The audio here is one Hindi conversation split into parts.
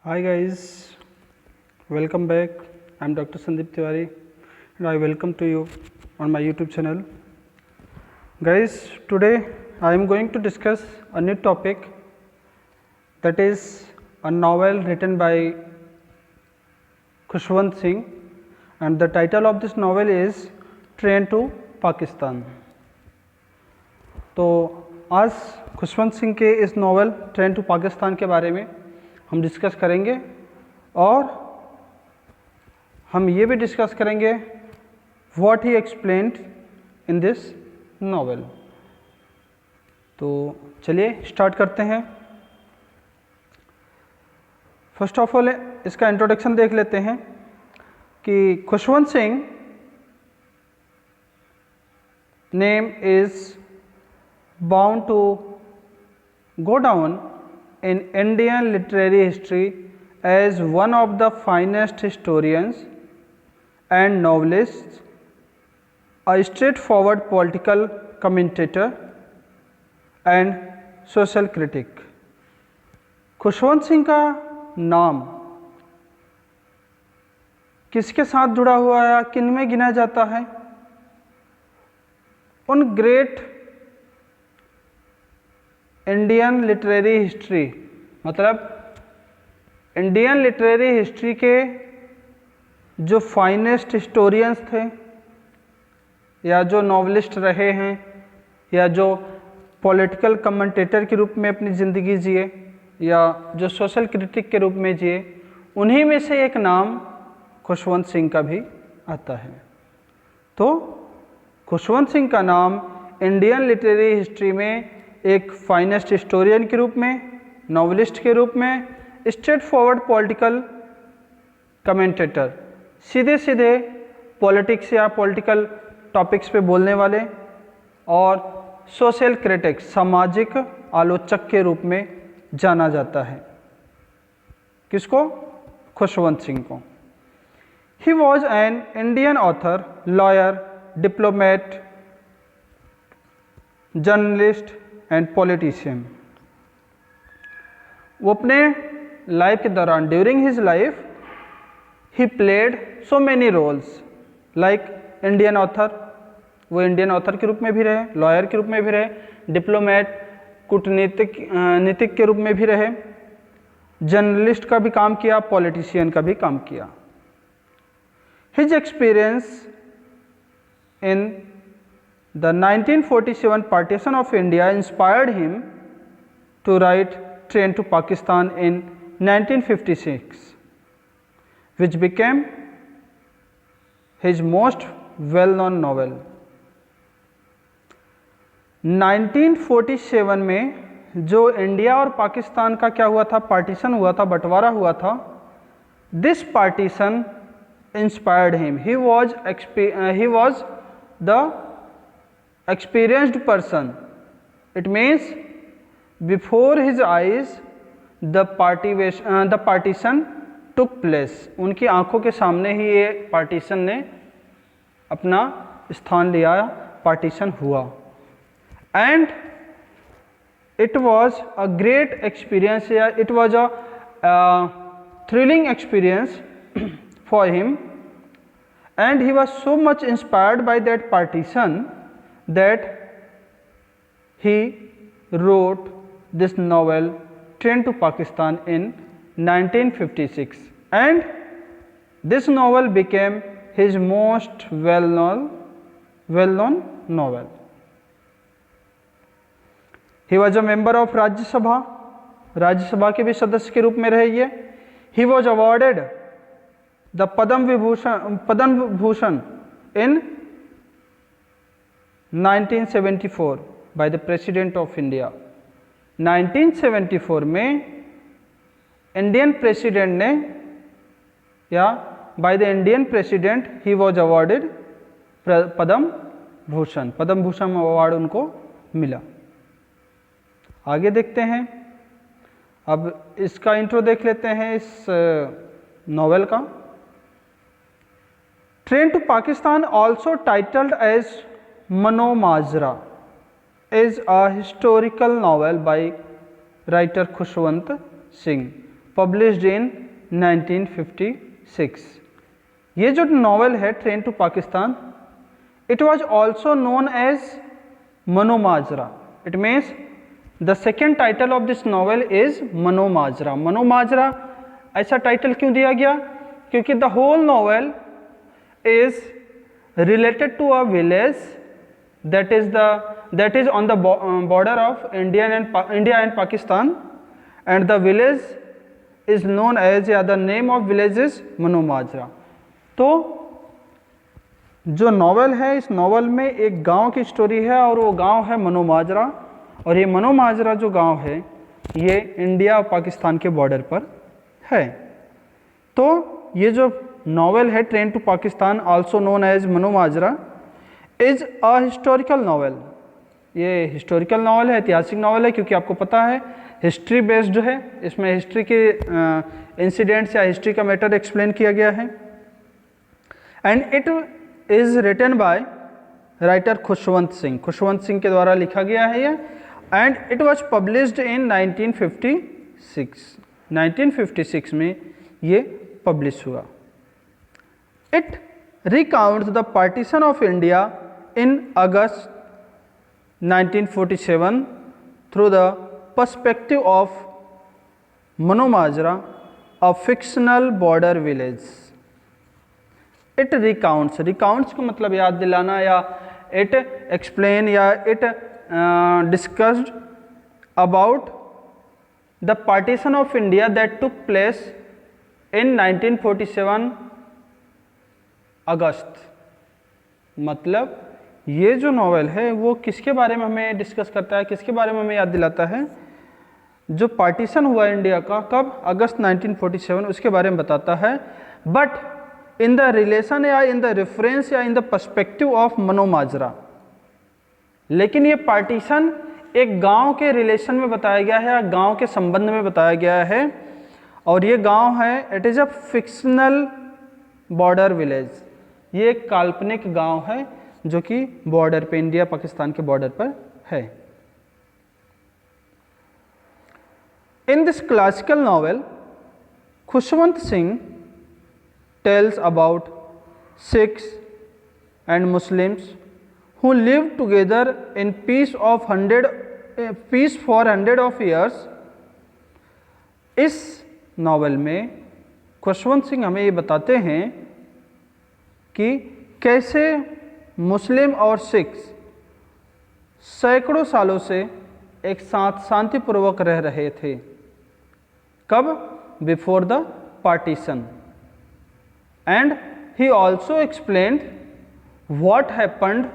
Hi guys, welcome back. I am Dr. Sandeep Tiwari and I welcome to you on my YouTube channel. Guys, today I am going to discuss a new topic, that is a novel written by Khushwant Singh, and the title of this novel is Train to Pakistan. तो आज खुशवंत सिंह के इस नॉवल ट्रेन टू पाकिस्तान के बारे में हम डिस्कस करेंगे और हम ये भी डिस्कस करेंगे what he explained in this novel. तो चलिए स्टार्ट करते हैं। फर्स्ट ऑफ ऑल इसका इंट्रोडक्शन देख लेते हैं कि Khushwant Singh name is bound to go down in Indian literary history as one of the finest historians and novelists, a straightforward political commentator and social critic. Khushwant Singh का नाम किसके साथ जुड़ा हुआ है, किन में गिना जाता है? उन ग्रेट इंडियन लिटरेरी हिस्ट्री, मतलब इंडियन लिटरेरी हिस्ट्री के जो फाइनेस्ट हिस्टोरियंस थे या जो नॉवलिस्ट रहे हैं या जो पॉलिटिकल कमेंटेटर के रूप में अपनी ज़िंदगी जिए या जो सोशल क्रिटिक के रूप में जिए, उन्हीं में से एक नाम खुशवंत सिंह का भी आता है। तो खुशवंत सिंह का नाम इंडियन लिटरेरी हिस्ट्री में एक फाइनेस्ट हिस्टोरियन के रूप में, नॉवलिस्ट के रूप में, स्ट्रेट फॉरवर्ड पॉलिटिकल कमेंटेटर, सीधे सीधे पॉलिटिक्स या पॉलिटिकल टॉपिक्स पे बोलने वाले, और सोशल क्रिटिक, सामाजिक आलोचक के रूप में जाना जाता है। किसको? खुशवंत सिंह को। He was an Indian author, lawyer, diplomat, journalist and politician. वो अपने लाइफ के दौरान, during his life, he played so many roles, like Indian author, वो इंडियन ऑथर के रूप में भी रहे, लॉयर के रूप में भी रहे, डिप्लोमेट, कूटनीतिक के रूप में भी रहे, जर्नलिस्ट का भी काम किया, पॉलिटिशियन का भी काम किया। His experience in The 1947 partition of India inspired him to write Train to Pakistan in 1956, which became his most well-known novel. 1947 में जो इंडिया और पाकिस्तान का क्या हुआ था, पार्टीशन हुआ था, बंटवारा हुआ था, this partition inspired him. He was the experienced person. It means before his eyes the partition took place. उनकी आंखों के सामने ही ये पार्टीशन ने अपना स्थान लिया, पार्टीशन हुआ, and it was a great experience, it was a thrilling experience for him, and he was so much inspired by that partition that he wrote this novel Train to Pakistan in 1956, and this novel became his most well-known novel. He was a member of राज्य सभा के भी सदस्य के रूप में रहे ये। He was awarded the Padma Bhushan in 1974 by the President of India. 1974 में इंडियन प्रेसिडेंट ने, या by the Indian president, he was awarded Padma Bhushan award उनको मिला। आगे देखते हैं, अब इसका इंट्रो देख लेते हैं इस नॉवेल का। Train to Pakistan, also titled as Mano Majra, is a historical novel by writer Khushwant Singh. Published in 1956। ये जो नॉवेल है train to Pakistan, it was also known as Manomajra. It means the second title of this novel is Manomajra. Manomajra ऐसा टाइटल क्यों दिया गया? क्योंकि the whole novel is related to a village that is on the border of India and Pakistan, and the village is known as, या the name of village is मनोमाजरा। तो जो नॉवेल है, इस नॉवेल में एक गांव की स्टोरी है और वो गांव है मनोमाजरा, और ये मनोमाजरा जो गांव है ये इंडिया और पाकिस्तान के बॉर्डर पर है। तो ये जो नॉवेल है train to Pakistan, also known as Manomajra, is a historical novel. ये हिस्टोरिकल नॉवेल है, ऐतिहासिक नॉवेल है, क्योंकि आपको पता है हिस्ट्री बेस्ड है, इसमें हिस्ट्री के इंसिडेंट्स या हिस्ट्री का मैटर एक्सप्लेन किया गया है। And it is written by writer Khushwant Singh. Khushwant Singh के द्वारा लिखा गया है ये, and it was published in 1956। 1956 में ये पब्लिश हुआ। It recounts the partition of India in August 1947 through the perspective of Manomajra, a fictional border village. It recounts, recounts का मतलब याद दिलाना, या it explain, या it discussed about the partition of India that took place in 1947 अगस्त। मतलब ये जो नॉवेल है वो किसके बारे में हमें डिस्कस करता है, किसके बारे में हमें याद दिलाता है? जो पार्टीशन हुआ इंडिया का, कब? अगस्त 1947, उसके बारे में बताता है। बट इन द रिलेशन या इन द रेफरेंस या इन द पर्सपेक्टिव ऑफ मनोमाजरा। लेकिन ये पार्टीशन एक गांव के रिलेशन में बताया गया है, या गांव के संबंध में बताया गया है, और ये गांव है, it is a fictional border village. ये एक काल्पनिक गांव है जो कि बॉर्डर पे, इंडिया पाकिस्तान के बॉर्डर पर है। In this classical novel Khushwant Singh tells about Sikhs and Muslims who lived together in peace for 100 of years। इस नॉवेल में खुशवंत सिंह हमें ये बताते हैं कि कैसे मुस्लिम और सिख्स सैकड़ों सालों से एक साथ शांतिपूर्वक रह रहे थे। कब? Before the partition. And he also explained what happened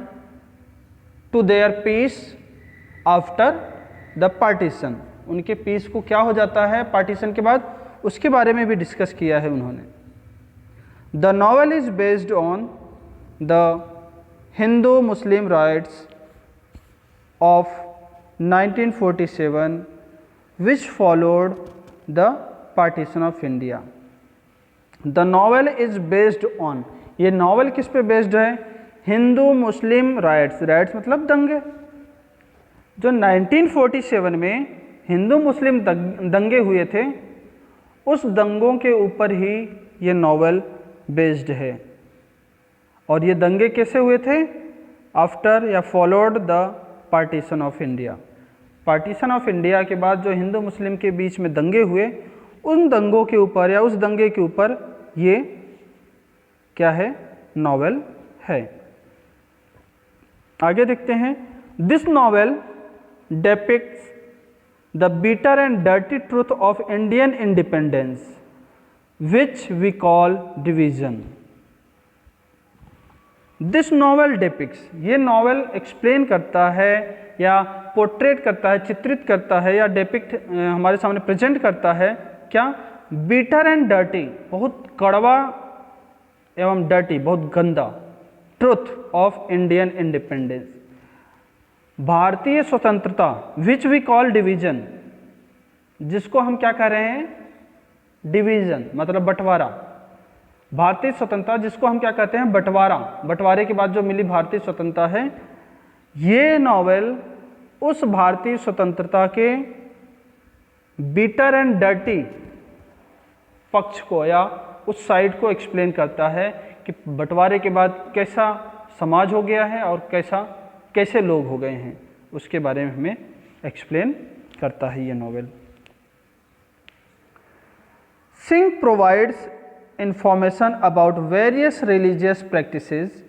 to their peace after the partition. उनके पीस को क्या हो जाता है पार्टीशन के बाद, उसके बारे में भी डिस्कस किया है उन्होंने। The novel is based on the Hindu Muslim rights of 1947 which followed the partition of India। The novel is based on, ये नॉवल किस पे बेस्ड है? हिंदू मुस्लिम राइट्स। राइट्स मतलब दंगे। जो 1947 में हिंदू मुस्लिम दंगे हुए थे, उस दंगों के ऊपर ही ये नॉवल बेस्ड है। और ये दंगे कैसे हुए थे? आफ्टर या followed the partition of India. Partition of India के बाद जो हिंदू मुस्लिम के बीच में दंगे हुए, उन दंगों के ऊपर या उस दंगे के ऊपर ये क्या है? नॉवेल है। आगे देखते हैं। This novel depicts the bitter and dirty truth of Indian independence which we call division. This novel depicts, ये नॉवेल एक्सप्लेन करता है या पोर्ट्रेट करता है, चित्रित करता है, या डेपिक्ट हमारे सामने प्रेजेंट करता है क्या? बिटर एंड डर्टी, बहुत कड़वा एवं डर्टी, बहुत गंदा, ट्रुथ ऑफ इंडियन इंडिपेंडेंस, भारतीय स्वतंत्रता, विच वी कॉल डिवीजन, जिसको हम क्या कह रहे हैं? डिवीजन मतलब बंटवारा। भारतीय स्वतंत्रता जिसको हम क्या कहते हैं? बंटवारा। बंटवारे के बाद जो मिली भारतीय स्वतंत्रता है, ये नॉवेल उस भारतीय स्वतंत्रता के बिटर एंड डर्टी पक्ष को या उस साइड को एक्सप्लेन करता है कि बंटवारे के बाद कैसा समाज हो गया है और कैसे लोग हो गए हैं, उसके बारे में हमें एक्सप्लेन करता है ये novel. Singh provides information about various religious practices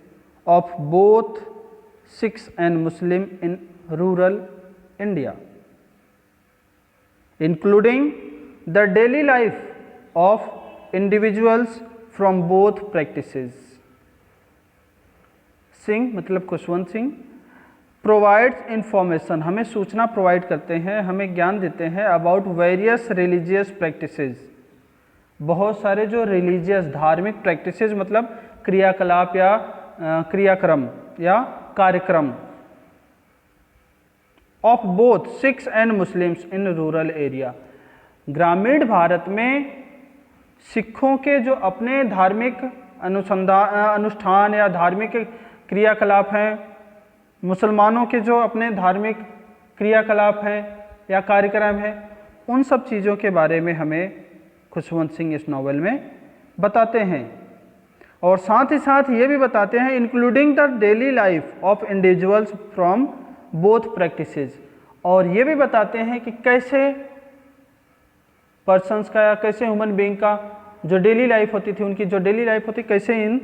of both Sikhs and Muslim in rural India, including the daily life of individuals from both practices. Singh मतलब खुशवंत सिंह प्रोवाइड्स इंफॉर्मेशन, हमें सूचना प्रोवाइड करते हैं, हमें ज्ञान देते हैं अबाउट वेरियस रिलीजियस प्रैक्टिसेस, बहुत सारे जो रिलीजियस धार्मिक प्रैक्टिसेस मतलब क्रियाकलाप या क्रियाक्रम या कार्यक्रम of both Sikhs and Muslims in rural area, ग्रामीण भारत में सिखों के जो अपने धार्मिक अनुष्ठान या धार्मिक क्रियाकलाप हैं, मुसलमानों के जो अपने धार्मिक क्रियाकलाप हैं या कार्यक्रम हैं, उन सब चीज़ों के बारे में हमें खुशवंत सिंह इस नावल में बताते हैं। और साथ ही साथ ये भी बताते हैं including the daily life of individuals from both practices, और ये भी बताते हैं कि कैसे पर्सन्स का या कैसे ह्यूमन बीइंग का जो डेली लाइफ होती थी, उनकी जो डेली लाइफ होती, कैसे इन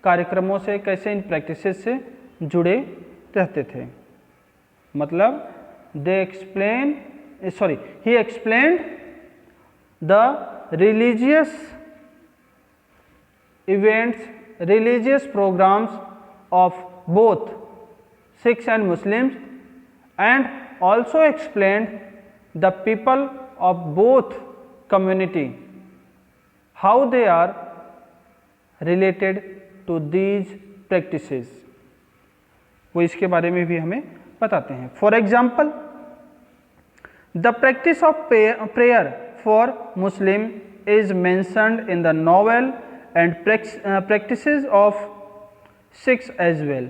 कार्यक्रमों से, कैसे इन प्रैक्टिसेस से जुड़े रहते थे। मतलब he explained the religious events, religious programmes of both Sikhs and Muslims, and also explained the people of both community how they are related to these practices, वो इसके बारे में भी हमें बताते हैं। For example, the practice of prayer for Muslim is mentioned in the novel and practices of Sikhs as well।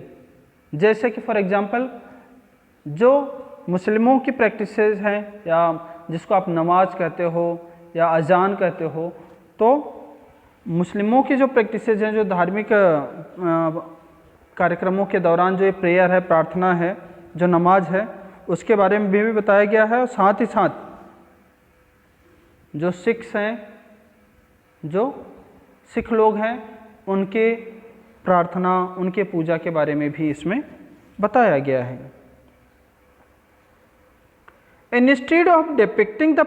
जैसे कि फॉर एग्ज़ाम्पल जो मुस्लिमों की प्रैक्टिसेस हैं या जिसको आप नमाज कहते हो या अजान कहते हो, तो मुस्लिमों की जो प्रैक्टिसेस हैं, जो धार्मिक कार्यक्रमों के दौरान जो ये प्रेयर है, प्रार्थना है, जो नमाज है, उसके बारे में भी बताया गया है। और साथ ही साथ जो सिख्स हैं, जो सिख लोग हैं, उनके प्रार्थना, उनके पूजा के बारे में भी इसमें बताया गया है। Instead of depicting the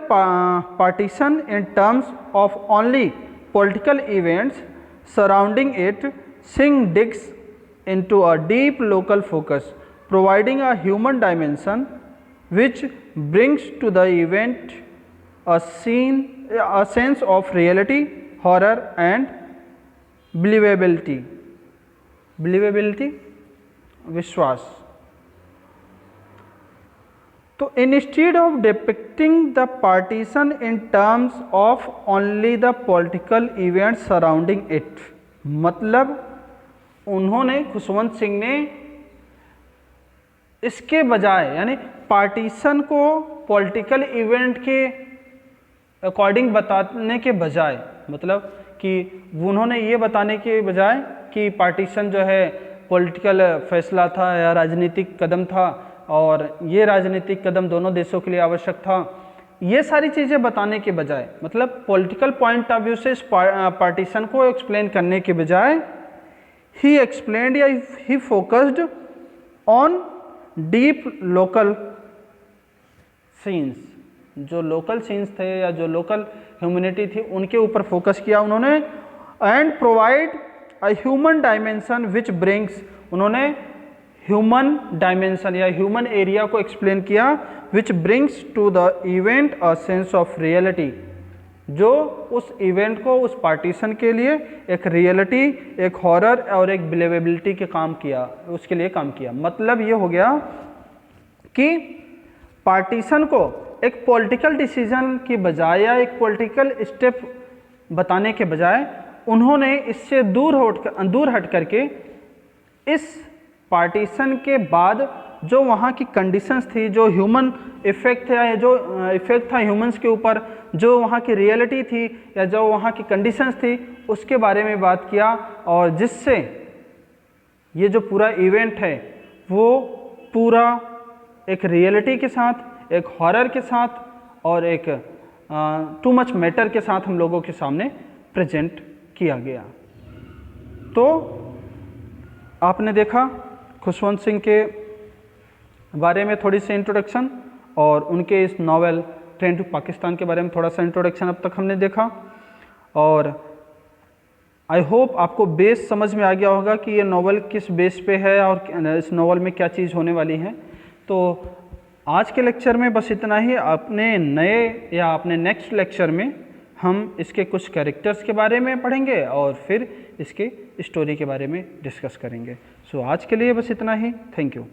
partition in terms of only political events surrounding it, Singh digs into a deep local focus, providing a human dimension which brings to the event a sense of reality, horror and believability, विश्वास। तो instead of depicting the partition in terms of only the political event surrounding it, मतलब उन्होंने, खुशवंत सिंह ने इसके बजाय, यानी पार्टीशन को पॉलिटिकल इवेंट के अकॉर्डिंग बताने के बजाय, मतलब कि उन्होंने ये बताने के बजाय कि पार्टीशन जो है पॉलिटिकल फैसला था या राजनीतिक कदम था और ये राजनीतिक कदम दोनों देशों के लिए आवश्यक था, ये सारी चीज़ें बताने के बजाय, मतलब पॉलिटिकल पॉइंट ऑफ व्यू से इस पार्टीशन को एक्सप्लेन करने के बजाय, ही एक्सप्लेन्ड या he focused on deep local scenes, जो लोकल सीन्स थे या जो लोकल ह्यूमैनिटी थी, उनके ऊपर फोकस किया उन्होंने। And provide a human dimension which brings, उन्होंने ह्यूमन डायमेंशन या ह्यूमन एरिया को एक्सप्लेन किया, which brings to the event a sense of reality, जो उस इवेंट को, उस पार्टीशन के लिए एक रियलिटी, एक हॉरर और एक बिलीवेबिलिटी के काम किया, उसके लिए काम किया। मतलब ये हो गया कि पार्टीशन को एक पॉलिटिकल डिसीजन की बजाय या एक पॉलिटिकल स्टेप बताने के बजाय, उन्होंने इससे दूर हट करके इस पार्टीशन के बाद जो वहाँ की कंडीशंस थी, जो ह्यूमन इफेक्ट था, जो इफेक्ट था ह्यूमंस के ऊपर, जो वहाँ की रियलिटी थी या जो वहाँ की कंडीशंस थी उसके बारे में बात किया, और जिससे ये जो पूरा इवेंट है वो पूरा एक रियलिटी के साथ, एक हॉरर के साथ और एक टू मच मैटर के साथ हम लोगों के सामने प्रेजेंट किया गया। तो आपने देखा खुशवंत सिंह के बारे में थोड़ी सी इंट्रोडक्शन और उनके इस नॉवेल ट्रेन टू पाकिस्तान के बारे में थोड़ा सा इंट्रोडक्शन अब तक हमने देखा, और आई होप आपको बेस समझ में आ गया होगा कि ये नॉवेल किस बेस पे है और इस नॉवेल में क्या चीज़ होने वाली है। तो आज के लेक्चर में बस इतना ही। अपने नए या अपने नेक्स्ट लेक्चर में हम इसके कुछ कैरेक्टर्स के बारे में पढ़ेंगे और फिर इसके स्टोरी के बारे में डिस्कस करेंगे। सो आज के लिए बस इतना ही। Thank you.